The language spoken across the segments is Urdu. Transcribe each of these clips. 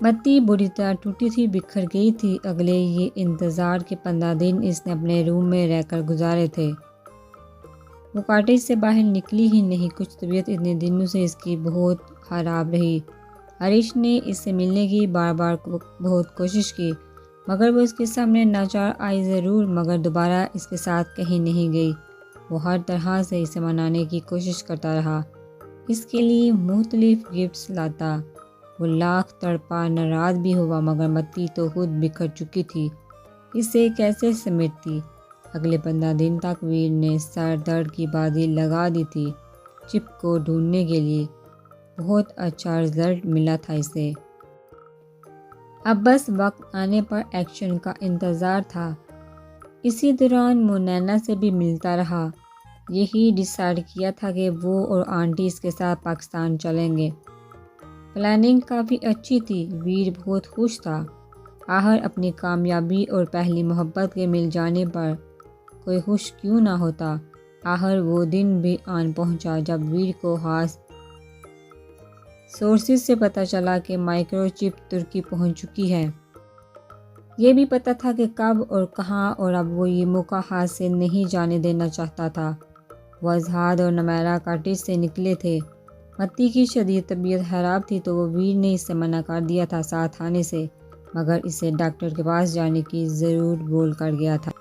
متی بری طرح ٹوٹی تھی، بکھر گئی تھی۔ اگلے یہ انتظار کے 15 دن اس نے اپنے روم میں رہ کر گزارے تھے۔ وہ کاٹیج سے باہر نکلی ہی نہیں۔ کچھ طبیعت اتنے دنوں سے اس کی بہت خراب رہی۔ ہریش نے اس سے ملنے کی بار بار بہت کوشش کی، مگر وہ اس کے سامنے ناچار آئی ضرور، مگر دوبارہ اس کے ساتھ کہیں نہیں گئی۔ وہ ہر طرح سے اسے منانے کی کوشش کرتا رہا، اس کے لیے مختلف گفٹس لاتا۔ وہ لاکھ تڑپا، ناراض بھی ہوا، مگر متی تو خود بکھر چکی تھی، اسے کیسے سمیٹتی۔ اگلے 15 دن تک ویر نے سر درد کی بازی لگا دی تھی چپ کو ڈھونڈنے کے لیے۔ بہت اچھا رزلٹ ملا تھا اسے۔ اب بس وقت آنے پر ایکشن کا انتظار تھا۔ اسی دوران وہ نینا سے بھی ملتا رہا۔ یہی ڈیسائیڈ کیا تھا کہ وہ اور آنٹی اس کے ساتھ پاکستان چلیں گے۔ پلاننگ کافی اچھی تھی۔ ویر بہت خوش تھا۔ آخر اپنی کامیابی اور پہلی محبت کے مل جانے پر کوئی خوش کیوں نہ ہوتا۔ آخر وہ دن بھی آن پہنچا جب ویر کو خاص سورسز سے پتہ چلا کہ مائکرو چپ ترکی پہنچ چکی ہے۔ یہ بھی پتہ تھا کہ کب اور کہاں، اور اب وہ یہ موقع ہاتھ سے نہیں جانے دینا چاہتا تھا۔ وہ ازہاد اور نمیرہ کاٹیج سے نکلے تھے۔ متی کی شدید طبیعت خراب تھی تو وہ ویر نے اسے منع کر دیا تھا ساتھ آنے سے، مگر اسے ڈاکٹر کے پاس جانے کی ضرور بول کر گیا تھا۔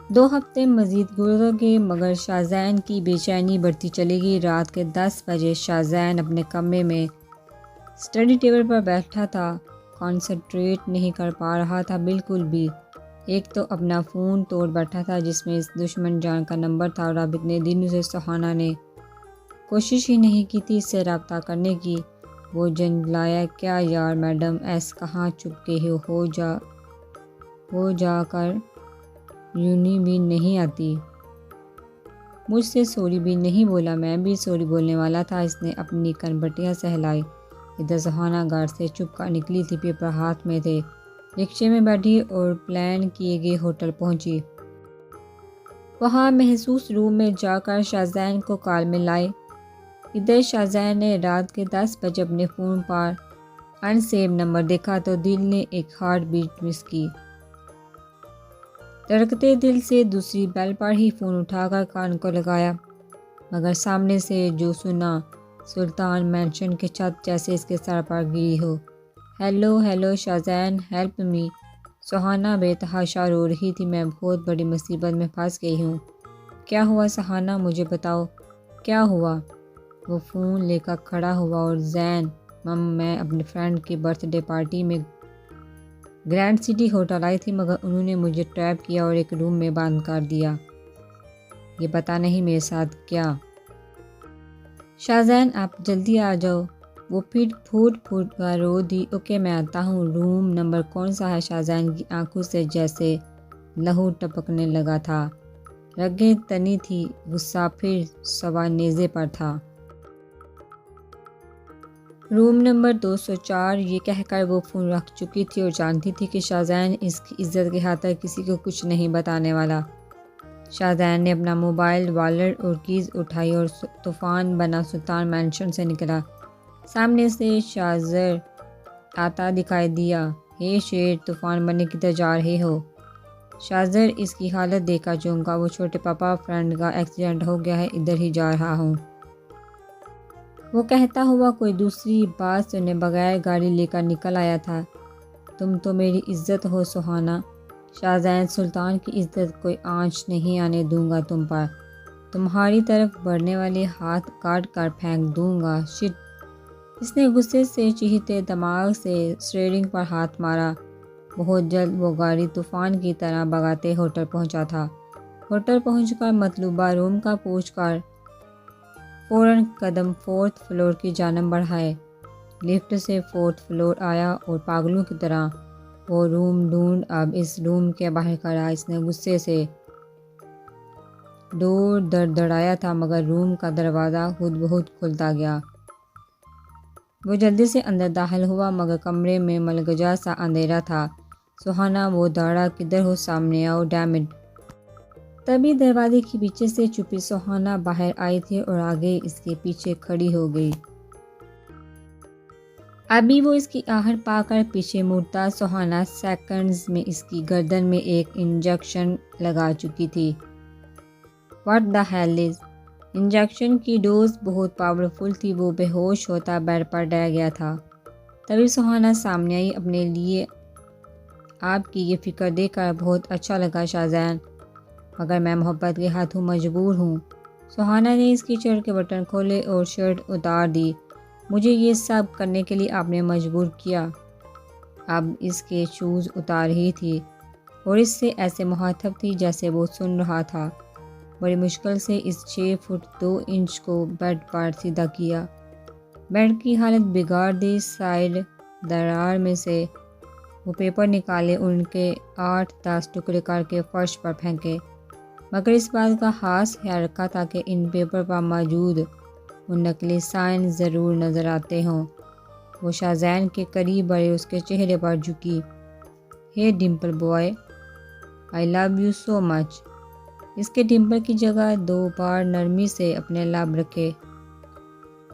2 ہفتے مزید گزر گئے، مگر شاہزین کی بے چینی بڑھتی چلی گئی۔ رات کے 10 بجے شاہزین اپنے کمرے میں اسٹڈی ٹیبل پر بیٹھا تھا، کنسنٹریٹ نہیں کر پا رہا تھا بالکل بھی۔ ایک تو اپنا فون توڑ بیٹھا تھا جس میں اس دشمن جان کا نمبر تھا، اور اب اتنے دنوں سے سہانا نے کوشش ہی نہیں کی تھی اس سے رابطہ کرنے کی۔ وہ جنجلایا، کیا یار میڈم ایس کہاں چپکے ہو جا کر یونی بھی نہیں آتی، مجھ سے سوری بھی نہیں بولا۔ میں بھی سوری بولنے والا تھا۔ اس نے اپنی کنپٹیاں سہلائی۔ ادھر سہانا گھر سے چپ کر نکلی تھی، پیپر ہاتھ میں تھے، رکشے میں بیٹھی اور پلان کیے گئے ہوٹل پہنچی۔ وہاں محسوس روم میں جا کر شاہزین کو کال میں لائی۔ ادھر شاہزین نے رات کے 10 بجے اپنے فون پر ان سیو نمبر دیکھا تو دل نے ایک ہارٹ بیٹ مس کی۔ دھڑکتے دل سے دوسری بیل پر ہی فون اٹھا کر کان کو لگایا، مگر سامنے سے جو سنا، سلطان مینشن کی چھت جیسے اس کے سر پر گری ہو۔ Hello Shahzain, help me. سہانا بے تحاشا رو رہی تھی۔ میں بہت بڑی مصیبت میں پھنس گئی ہوں۔ کیا ہوا سہانا، مجھے بتاؤ کیا ہوا؟ وہ فون لے کر کھڑا ہوا اور زین میں اپنے فرینڈ کی برتھ ڈے پارٹی میں گرینڈ سٹی ہوٹل آئی تھی، مگر انہوں نے مجھے ٹریپ کیا اور ایک روم میں بند کر دیا۔ یہ پتہ نہیں میرے ساتھ کیا۔ شاہزین آپ جلدی آ جاؤ۔ وہ پھوٹ کر رو دی۔ اوکے میں آتا ہوں۔ روم نمبر کون سا ہے؟ شاہزین کی آنکھوں سے جیسے لہو ٹپکنے لگا تھا، رگیں تنی تھی، غصہ پھر سوا نیزے پر تھا۔ Room number 204۔ یہ کہہ کر وہ فون رکھ چکی تھی اور جانتی تھی کہ شاہزین اس کی عزت کی خاطر کسی کو کچھ نہیں بتانے والا۔ شاہزین نے اپنا موبائل، والٹ اور کیز اٹھائی اور طوفان بنا سلطان مینشن سے نکلا۔ سامنے سے شاہزر آتا دکھائی دیا۔ ہے شیر، طوفان بنے کدھر جا رہے ہو؟ شاہزر اس کی حالت دیکھ کر چونکا۔ وہ چھوٹے پاپا، فرینڈ کا ایکسیڈنٹ ہو گیا ہے، ادھر ہی جا رہا ہوں۔ وہ کہتا ہوا کوئی دوسری بات سنے بغیر گاڑی لے کر نکل آیا تھا۔ تم تو میری عزت ہو سہانا۔ شاہزین، سلطان کی عزت کوئی آنچ نہیں آنے دوں گا تم پر۔ تمہاری طرف بڑھنے والے ہاتھ کاٹ کر پھینک دوں گا۔ شٹ! اس نے غصے سے چہتے دماغ سے اسٹیئرنگ پر ہاتھ مارا۔ بہت جلد وہ گاڑی طوفان کی طرح بھگاتے ہوٹل پہنچا تھا۔ ہوٹل پہنچ کر مطلوبہ روم کا پوچھ کر فوراً قدم 4تھ فلور کی جانب بڑھائے۔ لفٹ سے 4تھ فلور آیا اور پاگلوں کی طرح وہ روم ڈھونڈ اب اس روم کے باہر کھڑا۔ اس نے غصے سے ڈور دڑدڑایا تھا، مگر روم کا دروازہ خود بخود کھلتا گیا۔ وہ جلدی سے اندر داخل ہوا، مگر کمرے میں ملگجا سا اندھیرا تھا۔ سہانا، وہ داڑا کدھر ہو؟ سامنے آؤ، ڈیمڈ! تبھی دروازے کے پیچھے سے چھپی سہانا باہر آئی تھی اور آگے اس کے پیچھے کھڑی ہو گئی۔ ابھی وہ اس کی آہٹ پا کر پیچھے مڑتا، سہانا سیکنڈز میں اس کی گردن میں ایک انجیکشن لگا چکی تھی۔ What the hell is? Injection کی ڈوز بہت پاورفل تھی۔ وہ بے ہوش ہوتا بیڈ پر ڈر گیا تھا۔ تبھی سہانا سامنے آئی۔ اپنے لیے آپ کی یہ فکر دیکھ کر بہت اچھا لگا شاہزین، مگر میں محبت کے ہاتھوں مجبور ہوں۔ سہانا نے اس کی شرٹ کے بٹن کھولے اور شرٹ اتار دی۔ مجھے یہ سب کرنے کے لیے آپ نے مجبور کیا۔ اب اس کے شوز اتار ہی تھی اور اس سے ایسے مخاطب تھی جیسے وہ سن رہا تھا۔ بڑی مشکل سے اس 6 فٹ 2 انچ کو بیڈ پر سیدھا کیا۔ بیڈ کی حالت بگاڑ دی۔ سائڈ درار میں سے وہ پیپر نکالے، ان کے 8-10 ٹکڑے کر کے فرش پر پھینکے، مگر اس بات کا خاص خیال رکھا تھا کہ ان پیپر پر موجود وہ نقلی سائن ضرور نظر آتے ہوں۔ وہ شاہزین کے قریب بڑھے، اس کے چہرے پر جھکی۔ ہے dimple boy, I love you so much. اس کے ڈمپل کی جگہ 2 بار نرمی سے اپنے لب رکھے۔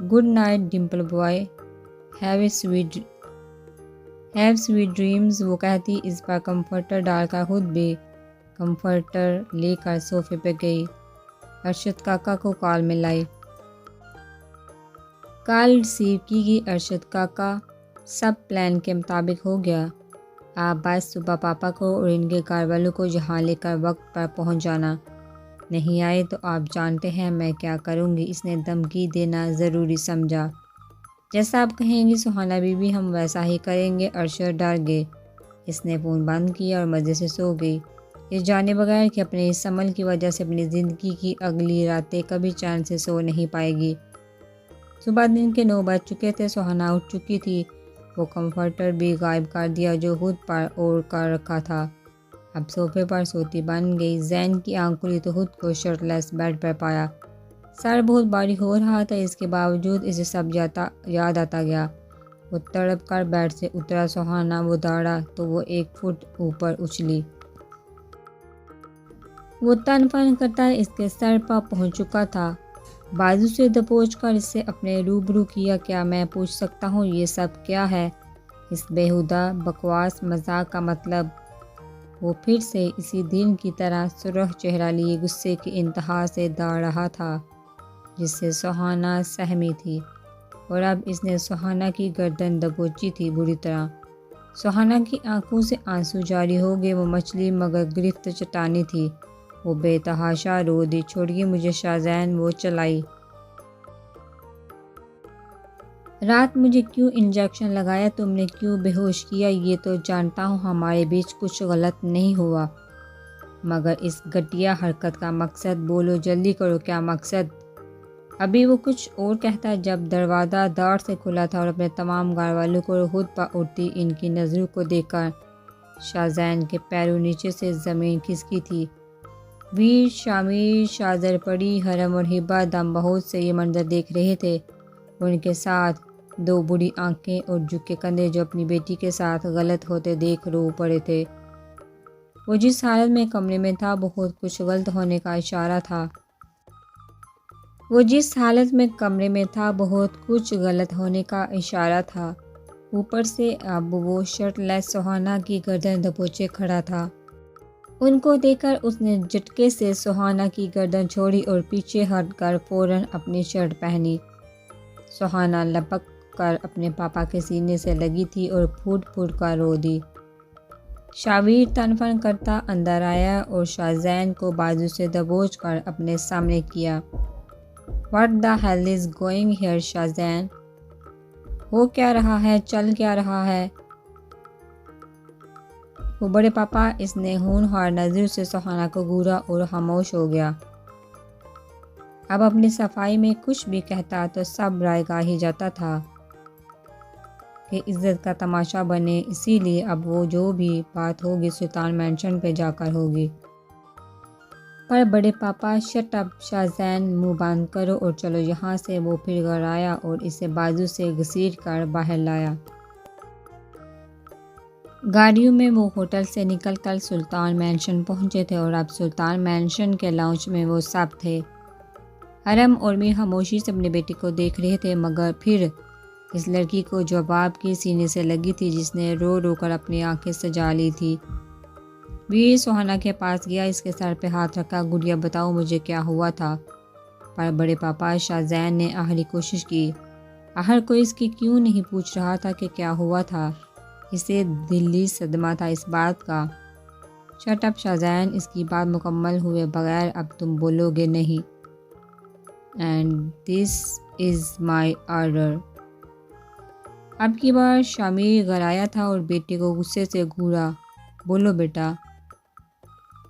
Good night dimple boy, have sweet dreams, وہ کہتی اس پر کمفرٹر ڈال کر خود بھی کمفرٹر لے کر صوفے پہ گئی۔ ارشد کاکا کو کال میں لائی۔ کال ریسیو کی گئی۔ ارشد کاکا، سب پلان کے مطابق ہو گیا۔ آپ بس صبح پاپا کو اور ان کے گھر والوں کو یہاں لے کر وقت پر پہنچ جانا۔ نہیں آئے تو آپ جانتے ہیں میں کیا کروں گی۔ اس نے دھمکی دینا ضروری سمجھا۔ جیسا آپ کہیں گی سہانا بی بی، ہم ویسا ہی کریں گے۔ ارشد ڈر گئے۔ اس نے فون بند کیا اور مزے سے سو گئی، یہ جانے بغیر کہ اپنے اس عمل کی وجہ سے اپنی زندگی کی اگلی راتیں کبھی چین سے سو نہیں پائے گی۔ صبح دن کے 9 بج چکے تھے۔ سہانا اٹھ چکی تھی۔ وہ کمفرٹر بھی غائب کر دیا جو خود پر اوڑھ کر رکھا تھا۔ اب صوفے پر سوتی بن گئی۔ زین کی آنکھ کھلی تو خود کو شرٹ لیس بیڈ پر پایا۔ سر بہت بھاری ہو رہا تھا، اس کے باوجود اسے سب یاد آتا گیا۔ وہ تڑپ کر بیڈ سے اترا۔ سہانا وہ دوڑا تو وہ 1 فٹ اوپر اچھلی۔ وہ تن فن کرتا اس کے سر پر پہنچ چکا تھا۔ بازو سے دبوچ کر اسے اپنے روبرو کیا۔ کیا میں پوچھ سکتا ہوں یہ سب کیا ہے؟ اس بیہودہ بکواس مذاق کا مطلب؟ وہ پھر سے اسی دن کی طرح سرخ چہرہ لیے غصے کی انتہا سے دوڑ رہا تھا جس سے سہانا سہمی تھی، اور اب اس نے سہانا کی گردن دبوچی تھی بری طرح۔ سہانا کی آنکھوں سے آنسو جاری ہو گئے۔ وہ مچھلی مگر گرفت چٹانی تھی۔ وہ بے تحاشا رو دی۔ چھوڑیے مجھے شاہزین، وہ چلائی۔ رات مجھے کیوں انجیکشن لگایا؟ تم نے کیوں بے ہوش کیا؟ یہ تو جانتا ہوں ہمارے بیچ کچھ غلط نہیں ہوا، مگر اس گھٹیا حرکت کا مقصد بولو، جلدی کرو، کیا مقصد؟ ابھی وہ کچھ اور کہتا جب دروازہ داڑ سے کھلا تھا اور اپنے تمام گھر والوں کو خود پر اٹھتی ان کی نظروں کو دیکھ کر شاہزین کے پیروں نیچے سے زمین کھسکی تھی۔ ویر، شامیر، شاذر پری، حرم اور ہبا دم بہت سے یہ منظر دیکھ رہے تھے، ان کے ساتھ 2 بڑی آنکھیں اور جھکے کندھے جو اپنی بیٹی کے ساتھ غلط ہوتے دیکھ رو پڑے تھے۔ وہ جس حالت میں کمرے میں تھا بہت کچھ غلط ہونے کا اشارہ تھا۔ اوپر سے اب وہ شرٹ لیس سہانا کی گردن دبوچے کھڑا تھا۔ ان کو دیکھ کر اس نے جھٹکے سے سہانا کی گردن چھوڑی اور پیچھے ہٹ کر فوراً اپنی شرٹ پہنی۔ سہانا لپک کر اپنے پاپا کے سینے سے لگی تھی اور پھوٹ پھوٹ کر رو دی۔ شاویر تن فن کرتا اندر آیا اور شاہزین کو بازو سے دبوچ کر اپنے سامنے کیا۔ What the hell is going here Shahzain? ہو کیا رہا ہے؟ چل کیا رہا ہے؟ وہ بڑے پاپا، اس نے ہونہار نظروں سے سہانا کو گھورا اور خاموش ہو گیا۔ اب اپنی صفائی میں کچھ بھی کہتا تو سب رائے گاہ ہی جاتا تھا کہ عزت کا تماشا بنے، اسی لیے اب وہ جو بھی بات ہوگی سلطان مینشن پہ جا کر ہوگی۔ پر بڑے پاپا، شٹ اپ شاہزین، منہ بند کرو اور چلو یہاں سے۔ وہ پھر گھر آیا اور اسے بازو سے گھسیٹ کر باہر لایا۔ گاڑیوں میں وہ ہوٹل سے نکل کر سلطان مینشن پہنچے تھے اور اب سلطان مینشن کے لاؤنج میں وہ سب تھے۔ حرم اور میر خاموشی سے اپنے بیٹے کو دیکھ رہے تھے، مگر پھر اس لڑکی کو جو باپ کی سینے سے لگی تھی، جس نے رو رو کر اپنی آنکھیں سجا لی تھی۔ ویر سہانا کے پاس گیا، اس کے سر پہ ہاتھ رکھا۔ گڑیا بتاؤ مجھے کیا ہوا تھا؟ پر بڑے پاپا شاہ زین نے آخری کوشش کی۔ آخر کوئی اس کی کیوں نہیں پوچھ رہا تھا کہ کیا ہوا تھا؟ اسے دلی صدمہ تھا اس بات کا۔ شٹ اپ شاہ زین، اس کی بات مکمل ہوئے بغیر اب تم بولو گے نہیں۔ And this is my order. اب کی بار شامیر گھرایا تھا اور بیٹے کو غصے سے گھورا۔ بولو بیٹا۔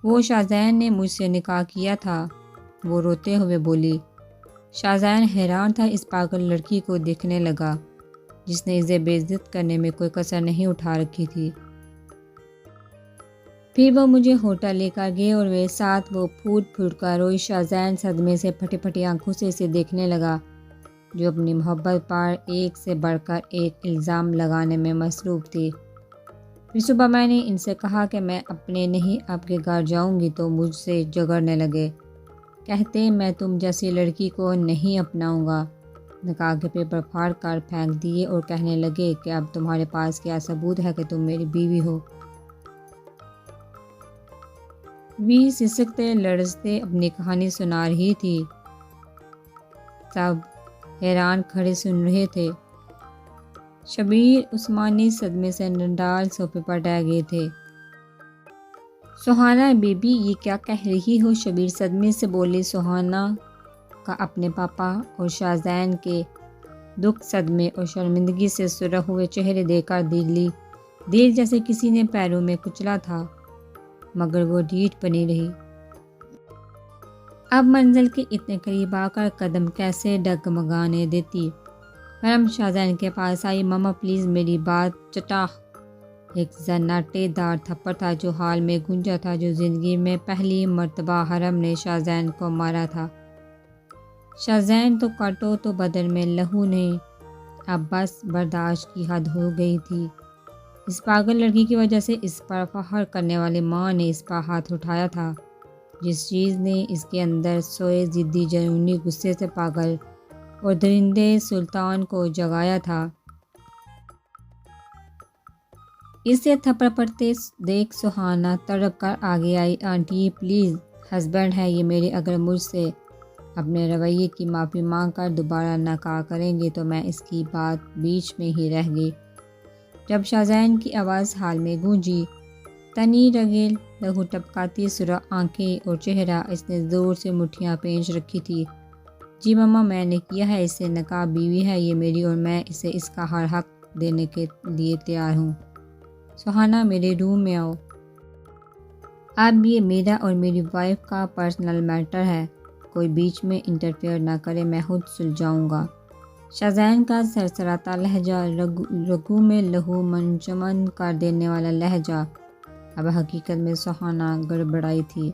وہ شاہ زین نے مجھ سے نکاح کیا تھا، وہ روتے ہوئے بولی۔ شاہ زین حیران تھا، اس پاگل لڑکی کو دیکھنے لگا جس نے اسے بے عزت کرنے میں کوئی کسر نہیں اٹھا رکھی تھی۔ پھر وہ مجھے ہوٹل لے کر گئے اور میرے ساتھ وہ پھوٹ پھوٹ کر روئی۔ شاہ زین صدمے سے پھٹی پھٹی آنکھوں سے اسے دیکھنے لگا، جو اپنی محبت پر ایک سے بڑھ کر ایک الزام لگانے میں مصروف تھی۔ پھر صبح میں نے ان سے کہا کہ میں اپنے نہیں آپ کے گھر جاؤں گی تو مجھ سے جھگڑنے لگے، کہتے میں تم جیسی لڑکی کو نہیں اپناؤں گا۔ نکاح کے پیپر پھاڑ کر پھینک دیے اور کہنے لگے کہ اب تمہارے پاس کیا ثبوت ہے کہ تم میری بیوی ہو؟ وی سسکتے لرزتے اپنی کہانی سنا رہی تھی۔ سب حیران کھڑے سن رہے تھے۔ شبیر عثمانی صدمے سے نڈال صوفے پر ڈہ گئے تھے۔ سہانا بیبی یہ کیا کہہ رہی ہو؟ شبیر صدمے سے بولے۔ سہانا کا اپنے پاپا اور شاہ زین کے دکھ، صدمے اور شرمندگی سے سرخ ہوئے چہرے دیکھ کر دیر جیسے کسی نے پیروں میں کچلا تھا، مگر وہ ڈھیٹ بنی رہی۔ اب منزل کے اتنے قریب آ کر قدم کیسے ڈگمگانے دیتی۔ کرم شاہ زین کے پاس آئی۔ ماما پلیز میری بات چٹا۔ ایک زناٹے دار تھپڑ تھا جو حال میں گونجا تھا، جو زندگی میں پہلی مرتبہ حرم نے شاہ زین کو مارا تھا۔ شاہ زین تو کاٹو تو بدن میں لہو نہیں، اب بس برداشت کی حد ہو گئی تھی۔ اس پاگل لڑکی کی وجہ سے اس پر فخر کرنے والی ماں نے اس پر ہاتھ اٹھایا تھا، جس چیز نے اس کے اندر سوئے ضدی جنونی غصے سے پاگل اور درندے سلطان کو جگایا تھا۔ اسے تھپڑ پڑتے دیکھ سہانا تڑپ کر آگے آئی۔ آنٹی پلیز، ہسبینڈ ہے یہ میرے، اگر مجھ سے اپنے رویے کی معافی مانگ کر دوبارہ نکاح کریں گے تو میں اس کی بات بیچ میں ہی رہ گئی۔ جب شاہ زین کی آواز حال میں گونجی، تنی رگیل، لہو ٹپکاتی سرخ آنکھیں اور چہرہ، اس نے زور سے مٹھیاں پینچ رکھی تھی۔ جی ماما، میں نے کیا ہے اس سے نکاح، بیوی ہے یہ میری اور میں اسے اس کا ہر حق دینے کے لیے تیار ہوں۔ سہانا میرے روم میں آؤ۔ اب یہ میرا اور میری وائف کا پرسنل میٹر ہے، کوئی بیچ میں انٹرفیئر نہ کرے، میں خود سلجھاؤں گا۔ شاہ زین کا سرسراتا لہجہ، رگوں میں لہو منجمد کر دینے والا لہجہ۔ اب حقیقت میں سہانا گڑبڑائی تھی۔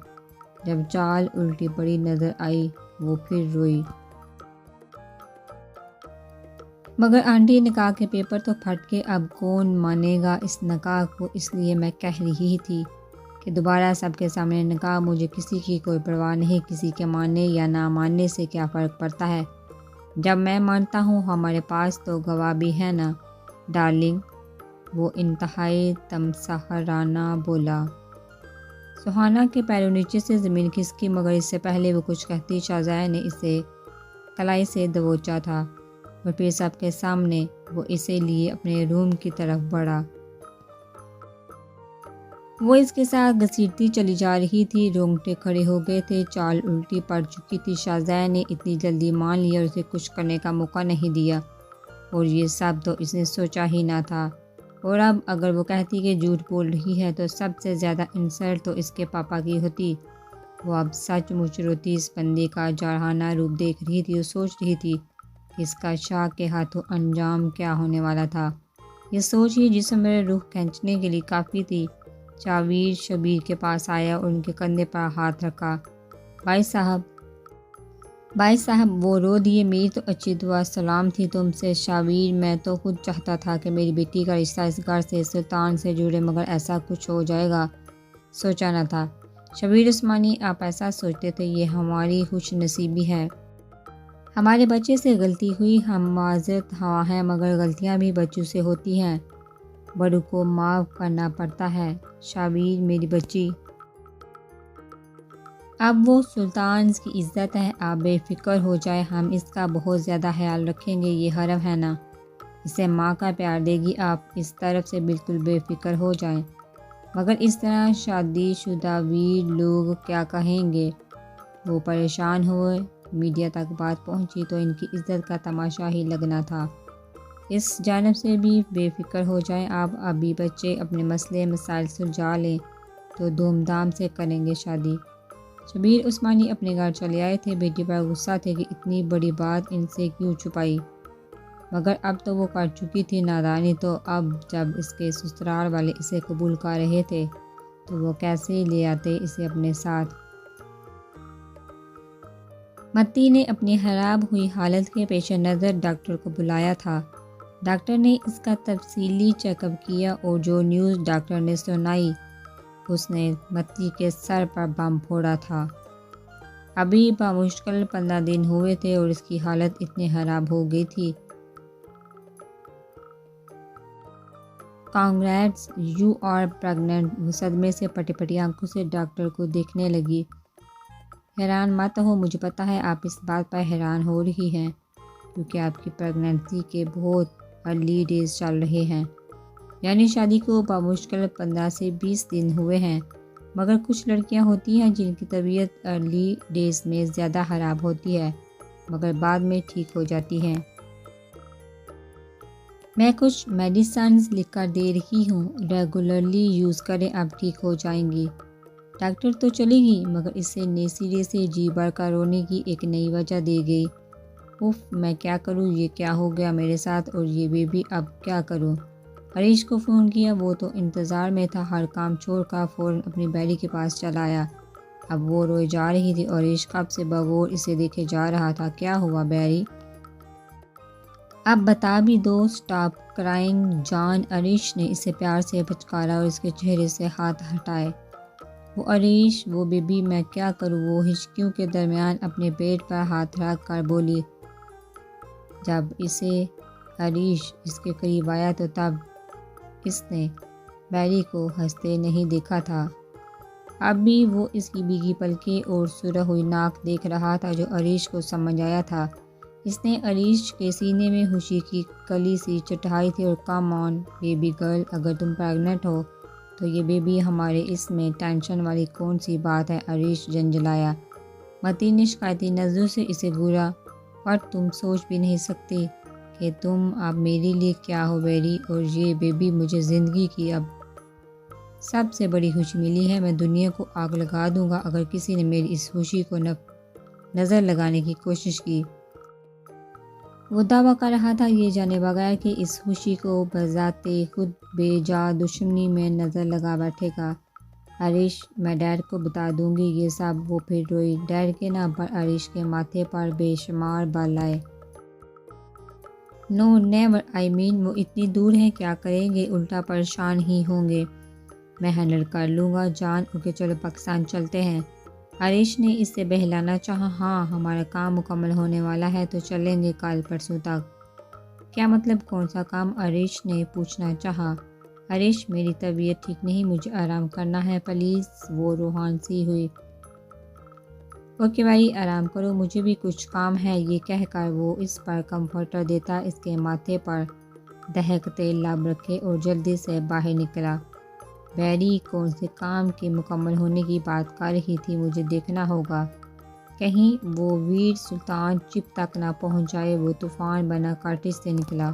جب چال الٹی پڑی نظر آئی، وہ پھر روئی۔ مگر آنٹی نکاح کے پیپر تو پھٹ گئے، اب کون مانے گا اس نکاح کو؟ اس لیے میں کہہ رہی تھی کہ دوبارہ سب کے سامنے نکاح، مجھے کسی کی کوئی پرواہ نہیں، کسی کے ماننے یا نہ ماننے سے کیا فرق پڑتا ہے؟ جب میں مانتا ہوں ہمارے پاس تو گواہ بھی ہے نا ڈارلنگ، وہ انتہائی تمسخرانہ بولا۔ سہانا کے پیروں نیچے سے زمین کھسکی، مگر اس سے پہلے وہ کچھ کہتی شاہ زین نے اسے کلائی سے دبوچا تھا اور پھر سب کے سامنے وہ اسے لیے اپنے روم کی طرف بڑھا۔ وہ اس کے ساتھ گھسیٹتی چلی جا رہی تھی، رونگٹے کھڑے ہو گئے تھے، چال الٹی پڑ چکی تھی۔ شاہ زین نے اتنی جلدی مان لیا اور اسے کچھ کرنے کا موقع نہیں دیا، اور یہ سب تو اس نے سوچا ہی نہ تھا۔ اور اب اگر وہ کہتی کہ جھوٹ بول رہی ہے تو سب سے زیادہ انسلٹ تو اس کے پاپا کی ہوتی۔ وہ اب سچ مچ روتی اس بندے کا جارحانہ روپ دیکھ رہی تھی اور سوچ رہی تھی کہ اس کا شاہ کے ہاتھوں انجام کیا ہونے والا تھا۔ یہ سوچ ہی جسم میں روح کھینچنے کے لیے کافی تھی۔ شاویر شبیر کے پاس آیا اور ان کے کندھے پر ہاتھ رکھا۔ بھائی صاحب، وہ رو دیے۔ میری تو اچھی دعا سلام تھی تم سے شاویر، میں تو خود چاہتا تھا کہ میری بیٹی کا رشتہ اس گھر سے، سلطان سے جڑے، مگر ایسا کچھ ہو جائے گا سوچا نہ تھا۔ شبیر عثمانی، آپ ایسا سوچتے تھے، یہ ہماری خوش نصیبی ہے۔ ہمارے بچے سے غلطی ہوئی، ہم معذرت خواہ ہیں، مگر غلطیاں بھی بچوں سے ہوتی ہیں، بڑوں کو معاف کرنا پڑتا ہے۔ شبیر میری بچی، اب وہ سلطان کی عزت ہے، آپ بے فکر ہو جائے، ہم اس کا بہت زیادہ خیال رکھیں گے، یہ حرم ہے نا، اسے ماں کا پیار دے گی، آپ اس طرف سے بالکل بے فکر ہو جائیں۔ مگر اس طرح شادی شدہ ویر لوگ کیا کہیں گے؟ وہ پریشان ہوئے، میڈیا تک بات پہنچی تو ان کی عزت کا تماشا ہی لگنا تھا۔ اس جانب سے بھی بے فکر ہو جائیں آپ، ابھی بچے اپنے مسئلے مسائل سلجھا لیں تو دھوم دھام سے کریں گے شادی۔ شبیر عثمانی اپنے گھر چلے آئے تھے، بیٹی پر غصہ تھے کہ اتنی بڑی بات ان سے کیوں چھپائی، مگر اب تو وہ کر چکی تھی نادانی، تو اب جب اس کے سسرال والے اسے قبول کر رہے تھے تو وہ کیسے لے آتے اسے اپنے ساتھ۔ متی نے اپنی خراب ہوئی حالت کے پیش نظر ڈاکٹر کو بلایا تھا۔ ڈاکٹر نے اس کا تفصیلی چیک اپ کیا اور جو نیوز ڈاکٹر نے سنائی اس نے متی کے سر پر بم پھوڑا تھا۔ ابھی بمشکل 15 دن ہوئے تھے اور اس کی حالت اتنی خراب ہو گئی تھی۔ کانگریٹس، یو آر پریگننٹ، وہ صدمے سے پٹی پٹی آنکھوں سے ڈاکٹر کو دیکھنے لگی۔ حیران مت ہو، مجھے پتا ہے آپ اس بات پر حیران ہو رہی ہیں کیونکہ آپ کی پریگننسی کے بہت ارلی ڈیز چل رہے ہیں، یعنی شادی کو بمشکل 15 سے 20 دن ہوئے ہیں، مگر کچھ لڑکیاں ہوتی ہیں جن کی طبیعت ارلی ڈیز میں زیادہ خراب ہوتی ہے مگر بعد میں ٹھیک ہو جاتی ہیں۔ میں کچھ میڈیسنز لکھ کر دے رہی ہوں، ریگولرلی یوز کریں، اب ٹھیک ہو جائیں گی۔ ڈاکٹر تو چلی گئی مگر اس سے نئے سرے سے جی بھر کر رونے کی ایک نئی وجہ دے گئی۔ اف، میں کیا کروں، یہ کیا ہو گیا میرے ساتھ، اور یہ بیبی اب کیا کروں؟ عریش کو فون کیا، وہ تو انتظار میں تھا، ہر کام چھوڑ کر فوراً اپنی بیری کے پاس چلا آیا۔ اب وہ روئے جا رہی تھی اور عریش کب سے بغور اسے دیکھے جا رہا تھا۔ کیا ہوا بیری؟ اب بتا بھی دو، سٹاپ کرائنگ جان، عریش نے اسے پیار سے پھچکارا اور اس کے چہرے سے ہاتھ ہٹائے۔ وہ عریش، وہ بیبی، میں کیا کروں؟ وہ ہچکیوں کے درمیان اپنے پیٹ پر ہاتھ رکھ کر بولی۔ جب عریش اس کے قریب آیا تو تب اس نے بیری کو ہنستے نہیں دیکھا تھا۔ اب بھی وہ اس کی بھیگی پلکیں اور سرخ ہوئی ناک دیکھ رہا تھا جو عریش کو سمجھ آیا تھا۔ اس نے عریش کے سینے میں خوشی کی کلی سی چٹائی تھی اور کم آن بیبی گرل، اگر تم پریگننٹ ہو تو یہ بیبی ہمارے، اس میں ٹینشن والی کون سی بات ہے؟ عریش جھنجھلایا۔ متی نے شکایتی نظروں سے اسے گھورا، اور تم سوچ بھی نہیں سکتی کہ تم اب میرے لیے کیا ہو بیری، اور یہ بیبی مجھے زندگی کی اب سب سے بڑی خوشی ملی ہے، میں دنیا کو آگ لگا دوں گا اگر کسی نے میری اس خوشی کو نظر لگانے کی کوشش کی۔ وہ دعویٰ کر رہا تھا یہ جانے بغیر کہ اس خوشی کو بذات خود بے جا دشمنی میں نظر لگا بیٹھے گا۔ عریش، میں ڈیڈ کو بتا دوں گی یہ سب۔ وہ پھر روئی۔ ڈیڈ کے نام پر عریش کے ماتھے پر بے شمار بال آئے۔ نو نیور، آئی مین، وہ اتنی دور ہیں، کیا کریں گے؟ الٹا پریشان ہی ہوں گے۔ میں ہینڈل کر لوں گا جان، اوکے چلو پاکستان چلتے ہیں۔ عریش نے اس سے بہلانا چاہا۔ ہاں، ہمارا کام مکمل ہونے والا ہے تو چلیں گے کل پرسوں تک۔ کیا مطلب، کون سا کام؟ عریش نے پوچھنا چاہا۔ عریش، میری طبیعت ٹھیک نہیں، مجھے آرام کرنا ہے پلیز۔ وہ روحان سی ہوئی۔ اوکے بھائی، آرام کرو، مجھے بھی کچھ کام ہے، یہ کہہ کر وہ اس پر کمفرٹر دیتا اس کے ماتھے پر دہکتے لب رکھے اور جلدی سے باہر نکلا۔ بیری کون سے کام کے مکمل ہونے کی بات کر رہی تھی؟ مجھے دیکھنا ہوگا کہیں وہ ویر سلطان چپ تک نہ پہنچ جائے۔ وہ طوفان بنا کارٹیج سے نکلا۔